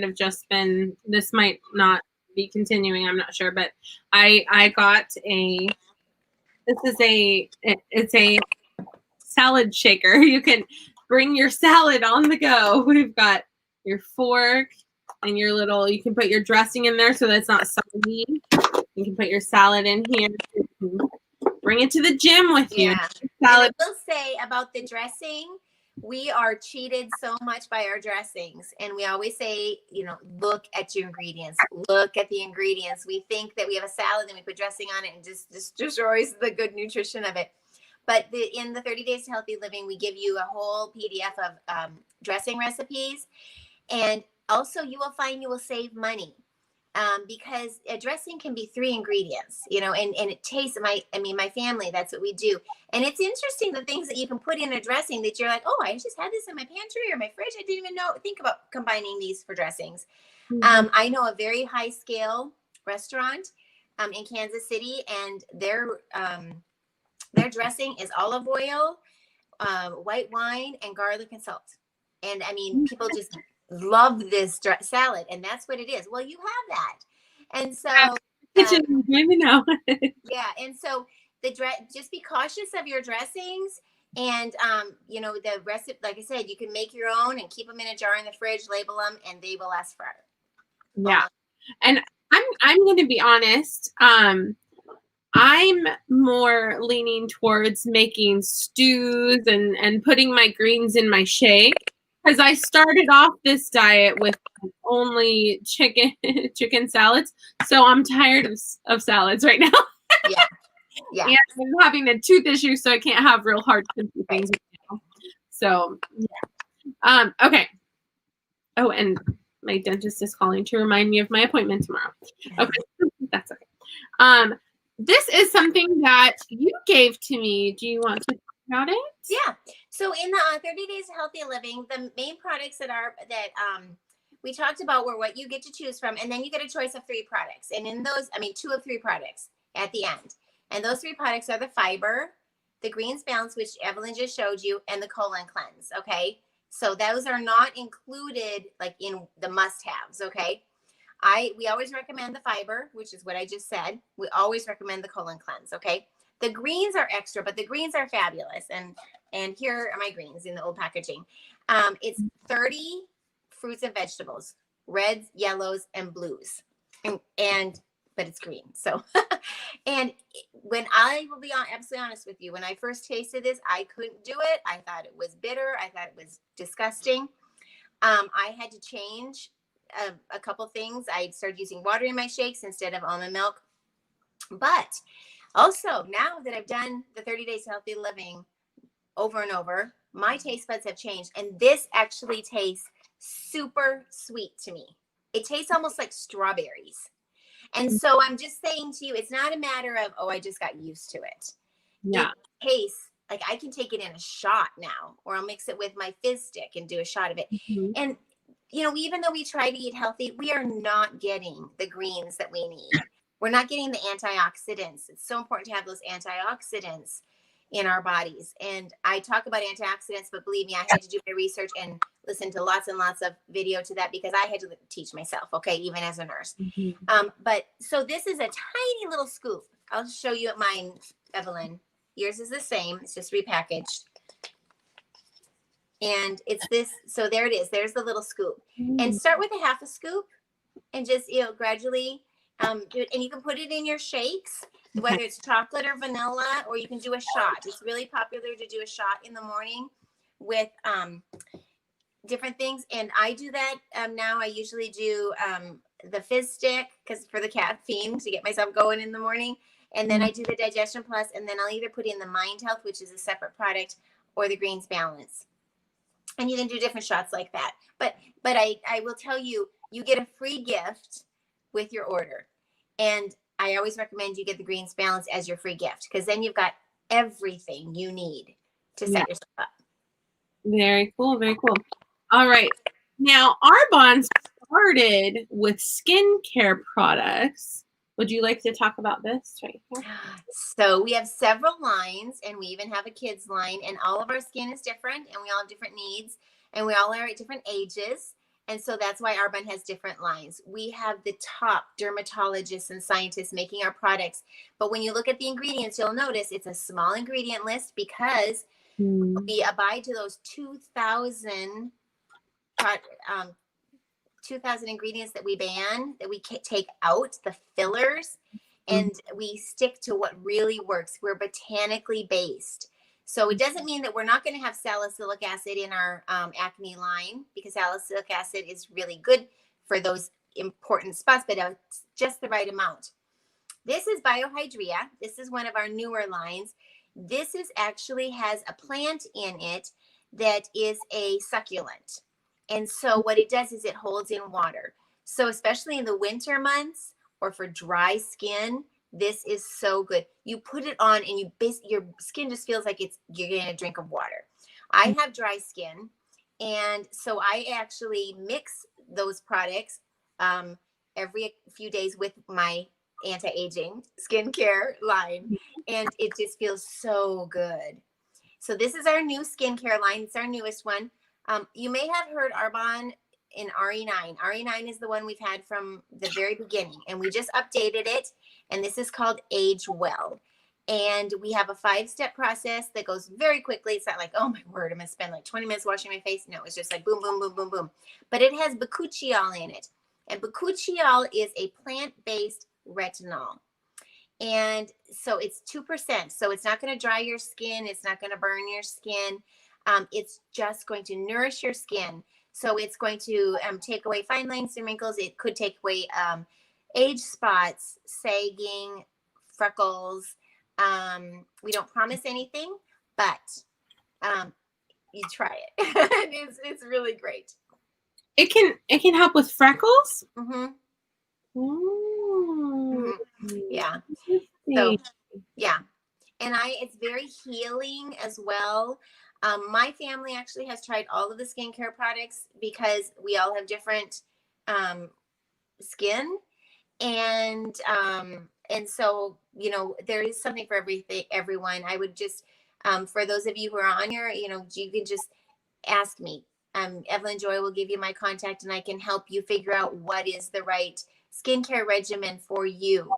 not be continuing, I'm not sure, but I got it's a salad shaker. You can bring your salad on the go. We've got your fork and you can put your dressing in there so that it's not soggy. You can put your salad in here. Bring it to the gym with you. Yeah. Salad. And I will say about the dressing, we are cheated so much by our dressings, and we always say, look at your ingredients. Look at the ingredients. We think that we have a salad and we put dressing on it, and just destroys the good nutrition of it. But in the 30 Days to Healthy Living, we give you a whole PDF of dressing recipes, and also you will find you will save money. Because a dressing can be 3 ingredients, and it tastes, my family, that's what we do. And it's interesting, the things that you can put in a dressing that you're like, oh, I just had this in my pantry or my fridge. I didn't even think about combining these for dressings. I know a very high scale restaurant in Kansas City, and their dressing is olive oil, white wine, and garlic and salt. And people just love this salad, and that's what it is. Well, you have that, and so maybe now. Yeah, and so just be cautious of your dressings, and the recipe, like I said, you can make your own and keep them in a jar in the fridge, label them, and they will last forever. Yeah, and I'm going to be honest. I'm more leaning towards making stews and putting my greens in my shake, because I started off this diet with only chicken salads. So I'm tired of salads right now. Yeah. Yeah. And I'm having a tooth issue, so I can't have real hard crunchy things right now. So yeah. Okay. Oh, and my dentist is calling to remind me of my appointment tomorrow. Okay. That's okay. This is something that you gave to me. Do you want to talk about it? Yeah. So in the 30 Days of Healthy Living, the main products that we talked about were what you get to choose from, and then you get a choice of 3 products. And in those, 2 of 3 products at the end. And those 3 products are the fiber, the greens balance, which Evelyn just showed you, and the colon cleanse. Okay. So those are not included like in the must-haves. Okay. We always recommend the fiber, which is what I just said. We always recommend the colon cleanse. Okay. The greens are extra, but the greens are fabulous. And here are my greens in the old packaging. It's 30 fruits and vegetables, reds, yellows, and blues. But it's green. So, and when I will be absolutely honest with you, when I first tasted this, I couldn't do it. I thought it was bitter. I thought it was disgusting. I had to change a couple things. I started using water in my shakes instead of almond milk. But also, now that I've done the 30 Days of Healthy Living over and over, my taste buds have changed. And this actually tastes super sweet to me. It tastes almost like strawberries. And so I'm just saying to you, it's not a matter of, oh, I just got used to it. Yeah. It tastes like I can take it in a shot now, or I'll mix it with my fizz stick and do a shot of it. Mm-hmm. And, even though we try to eat healthy, we are not getting the greens that we need. We're not getting the antioxidants. It's so important to have those antioxidants in our bodies. And I talk about antioxidants, but believe me, I had to do my research and listen to lots and lots of video to that, because I had to teach myself, okay, even as a nurse. Mm-hmm. But so this is a tiny little scoop. I'll show you mine, Evelyn. Yours is the same. It's just repackaged. And it's this. So there it is. There's the little scoop. And start with a half a scoop and just, gradually do it. And you can put it in your shakes, whether it's chocolate or vanilla, or you can do a shot. It's really popular to do a shot in the morning with different things. And I do that now. I usually do the fizz stick, because for the caffeine, to get myself going in the morning. And then I do the Digestion Plus, and then I'll either put in the Mind Health, which is a separate product, or the Greens Balance. And you can do different shots like that. But I will tell you, you get a free gift with your order. And I always recommend you get the Greens Balance as your free gift, because then you've got everything you need to set yourself up. Very cool. Very cool. All right. Now, Arbonne started with skincare products. Would you like to talk about this right here? So we have several lines, and we even have a kids line, and all of our skin is different, and we all have different needs, and we all are at different ages. And so that's why Arbonne has different lines. We have the top dermatologists and scientists making our products. But when you look at the ingredients, you'll notice it's a small ingredient list, because we abide to those 2,000 ingredients that we ban, that we take out, the fillers, and we stick to what really works. We're botanically based. So it doesn't mean that we're not going to have salicylic acid in our acne line, because salicylic acid is really good for those important spots, but it's just the right amount. This is Biohydria. This is one of our newer lines. This is actually has a plant in it that is a succulent. And so what it does is it holds in water. So especially in the winter months or for dry skin, this is so good. You put it on and your skin just feels like you're getting a drink of water. I have dry skin, and so I actually mix those products every few days with my anti-aging skincare line, and it just feels so good. So this is our new skincare line. It's our newest one. You may have heard Arbonne in RE9. RE9 is the one we've had from the very beginning, and we just updated it, and this is called Age Well. And we have a 5-step process that goes very quickly. It's not like, oh my word, I'm going to spend like 20 minutes washing my face. No, it's just like boom, boom, boom, boom, boom. But it has bakuchiol in it. And bakuchiol is a plant-based retinol. And so it's 2%. So it's not going to dry your skin. It's not going to burn your skin. It's just going to nourish your skin. So it's going to take away fine lines and wrinkles. It could take away age spots, sagging, freckles. We don't promise anything, but you try it. It's really great. It can help with freckles. Mm-hmm. Ooh. Mm-hmm. Yeah. So yeah, and it's very healing as well. My family actually has tried all of the skincare products because we all have different skin, and so there is something for everyone. I would just for those of you who are on here, you can just ask me. Evelyn Joy will give you my contact, and I can help you figure out what is the right skincare regimen for you.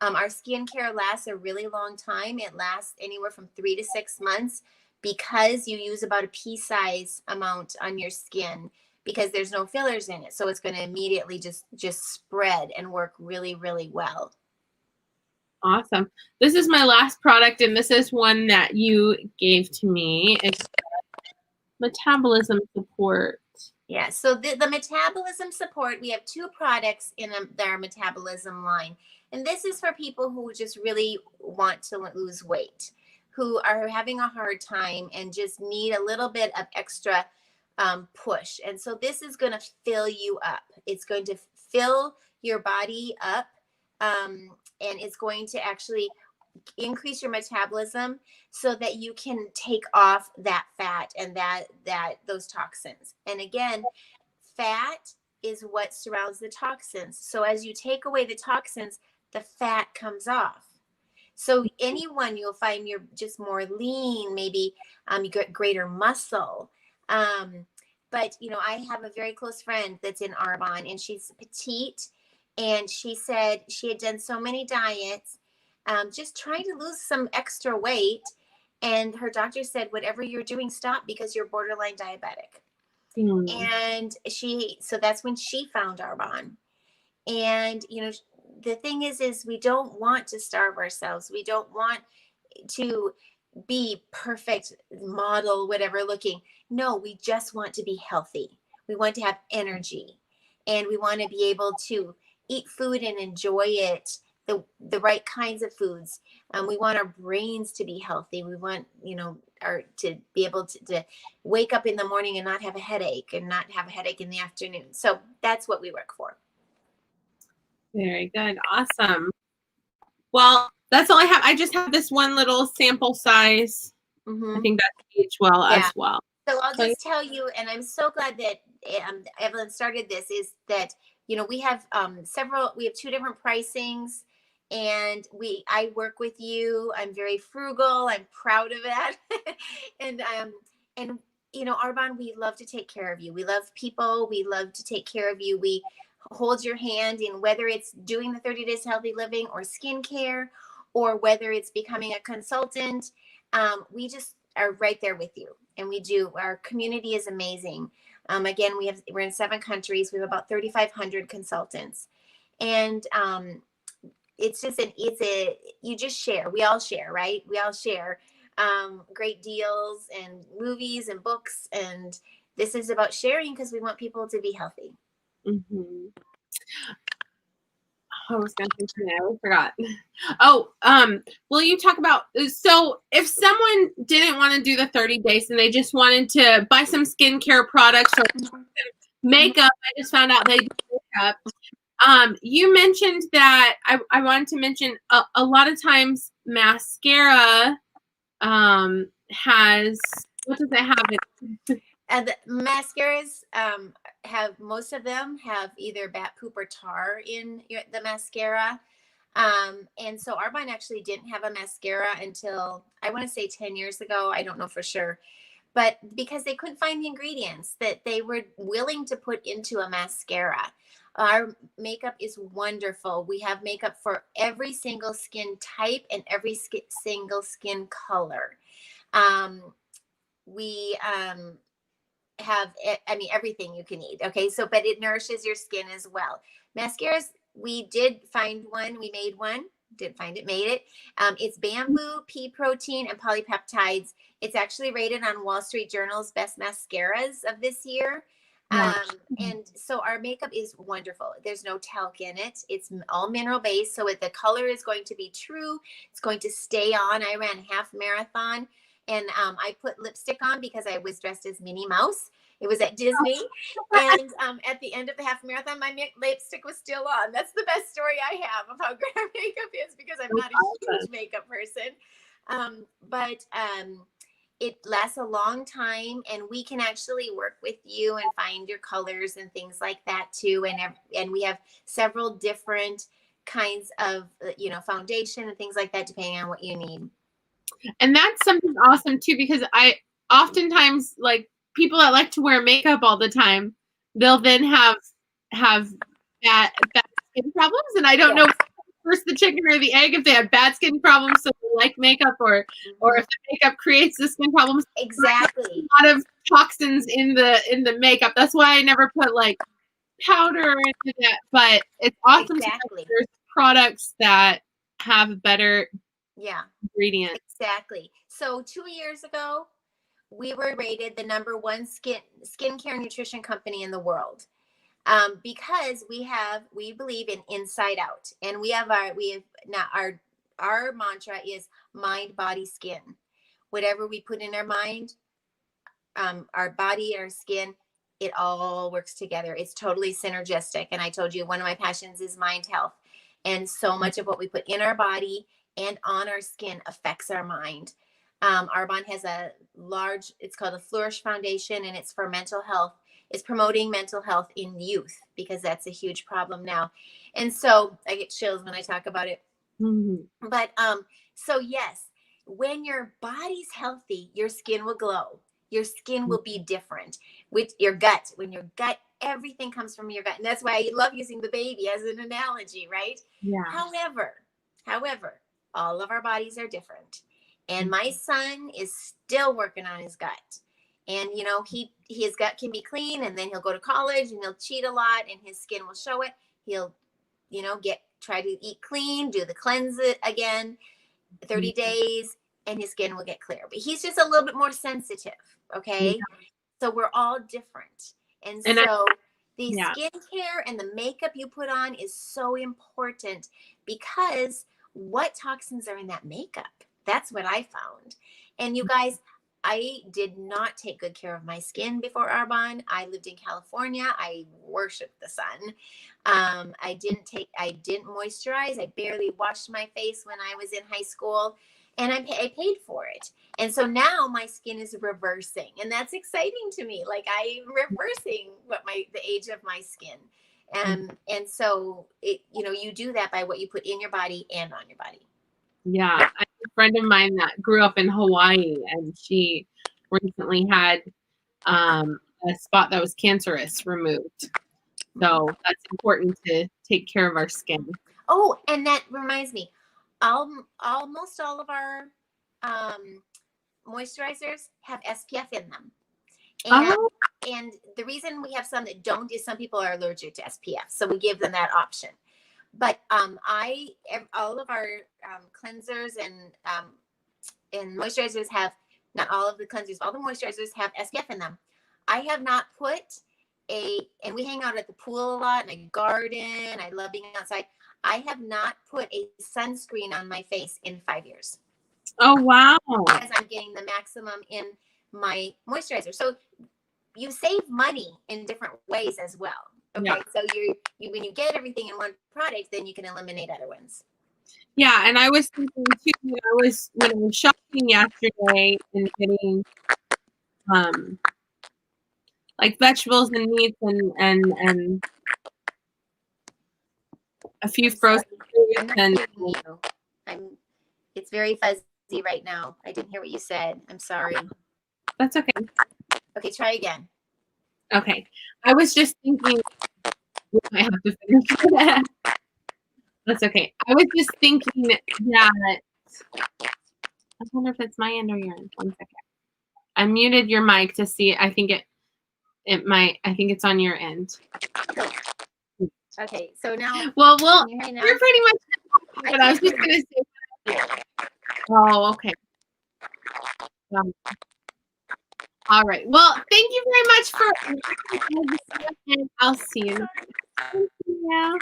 Our skincare lasts a really long time. It lasts anywhere from 3 to 6 months because you use about a pea-size amount on your skin because there's no fillers in it. So it's going to immediately just spread and work really, really well. Awesome. This is my last product, and this is one that you gave to me. It's metabolism support. Yeah, so the metabolism support, we have 2 products in their metabolism line. And this is for people who just really want to lose weight, who are having a hard time and just need a little bit of extra push. And so this is going to fill you up. It's going to fill your body up, and it's going to actually increase your metabolism so that you can take off that fat and those toxins. And again, fat is what surrounds the toxins. So as you take away the toxins, the fat comes off. So anyone, you'll find you're just more lean, maybe you get greater muscle. But I have a very close friend that's in Arbonne, and she's petite, and she said she had done so many diets, just trying to lose some extra weight. And her doctor said, whatever you're doing, stop because you're borderline diabetic. And so that's when she found Arbonne. And, the thing is we don't want to starve ourselves. We don't want to be perfect model, whatever looking. No, we just want to be healthy. We want to have energy, and we want to be able to eat food and enjoy it, the right kinds of foods. We want our brains to be healthy. We want, to be able to wake up in the morning and not have a headache, and not have a headache in the afternoon. So that's what we work for. Very good. Awesome. Well, that's all I have. I just have this one little sample size. I think that's aged well as well. So I'll just tell you, and I'm so glad that Evelyn started this, is that, we have we have 2 different pricings, and I work with you. I'm very frugal. I'm proud of that. and Arbonne, we love to take care of you. We love people. We love to take care of you. We hold your hand in whether it's doing the 30 days healthy living or skincare, or whether it's becoming a consultant. We just are right there with you. And our community is amazing. Again, we're in 7 countries. We have about 3,500 consultants. And it's just you just share. We all share, right? We all share great deals and movies and books. And this is about sharing because we want people to be healthy. Mm-hmm. I was going to say something. I forgot. Oh, will you talk about, so if someone didn't want to do the 30 days and they just wanted to buy some skincare products or makeup, I just found out they do makeup. You mentioned that I wanted to mention a lot of times mascara has, what does it have? The mascaras most of them have either bat poop or tar in the mascara. And so Arbonne actually didn't have a mascara until, I want to say 10 years ago. I don't know for sure, but because they couldn't find the ingredients that they were willing to put into a mascara. Our makeup is wonderful. We have makeup for every single skin type and every single skin color. have, I mean, everything you can eat. Okay. So, but it nourishes your skin as well. Mascaras, we did find one. We made one. Didn't find it, made it. It's bamboo, pea protein, and polypeptides. It's actually rated on Wall Street Journal's best mascaras of this year. And so our makeup is wonderful. There's no talc in it. It's all mineral based. So the color is going to be true. It's going to stay on. I ran a half marathon, and I put lipstick on because I was dressed as Minnie Mouse. It was at Disney. And at the end of the half marathon, my lipstick was still on. That's the best story I have of how great our makeup is, because I'm not a huge makeup person. But it lasts a long time, and we can actually work with you and find your colors and things like that too. And we have several different kinds of, foundation and things like that, depending on what you need. And that's something awesome too, because I oftentimes, like, people that like to wear makeup all the time, they'll then have bad skin problems, and I don't know first the chicken or the egg, if they have bad skin problems so they like makeup, or if the makeup creates the skin problems. Exactly. A lot of toxins in the makeup. That's why I never put like powder into that. But it's awesome. Exactly. There's products that have better ingredients. Exactly. So 2 years ago, we were rated the #1 skincare nutrition company in the world. Because we believe in inside out, and our mantra is mind, body, skin. Whatever we put in our mind, our body, our skin, it all works together. It's totally synergistic. And I told you, one of my passions is mind health. And so much of what we put in our body and on our skin affects our mind. Arbonne has it's called a Flourish Foundation, and it's for mental health. It's promoting mental health in youth, because that's a huge problem now. And so I get chills when I talk about it. Mm-hmm. But so yes, when your body's healthy, your skin will glow. Your skin will be different. With your gut, when your gut, everything comes from your gut. And that's why I love using the baby as an analogy, right? Yeah. However, all of our bodies are different. And my son is still working on his gut. And, his gut can be clean, and then he'll go to college and he'll cheat a lot, and his skin will show it. He'll, try to eat clean, do the cleanse it again, 30 days, and his skin will get clear. But he's just a little bit more sensitive. Okay. Yeah. So we're all different. And so the skincare and the makeup you put on is so important, because what toxins are in that makeup? That's what I found. And you guys, I did not take good care of my skin before Arbonne. I lived in California. I worshiped the sun. I didn't moisturize. I barely washed my face when I was in high school, and I paid for it. And so now my skin is reversing, and that's exciting to me. Like, I'm reversing the age of my skin. And so you do that by what you put in your body and on your body. Yeah. I have a friend of mine that grew up in Hawaii, and she recently had a spot that was cancerous removed. So that's important to take care of our skin. Oh, and that reminds me, almost all of our moisturizers have SPF in them. And the reason we have some that don't is some people are allergic to SPF. So we give them that option. But all of our cleansers and moisturizers have, not all of the cleansers, all the moisturizers have SPF in them. I have not put and we hang out at the pool a lot, and I garden. I love being outside. I have not put a sunscreen on my face in 5 years. Oh, wow. Because I'm getting the maximum in my moisturizer. So you save money in different ways as well. Okay, yeah. So you when you get everything in one product, then you can eliminate other ones. Yeah, and I was thinking too, when I was shopping yesterday and getting like vegetables and meats and a few frozen foods, and it's very fuzzy right now. I didn't hear what you said. I'm sorry. That's okay. Okay, try again. Okay, I was just thinking. I have to finish that. That's okay. I was just thinking that I wonder if it's my end or your end. 1 second. I muted your mic to see. I think it It might. I think it's on your end. Okay, so now. Well, Can you hear me now? you're pretty much. But I was just gonna say. Oh, okay. All right. Well, thank you very much for. I'll see you. Yeah.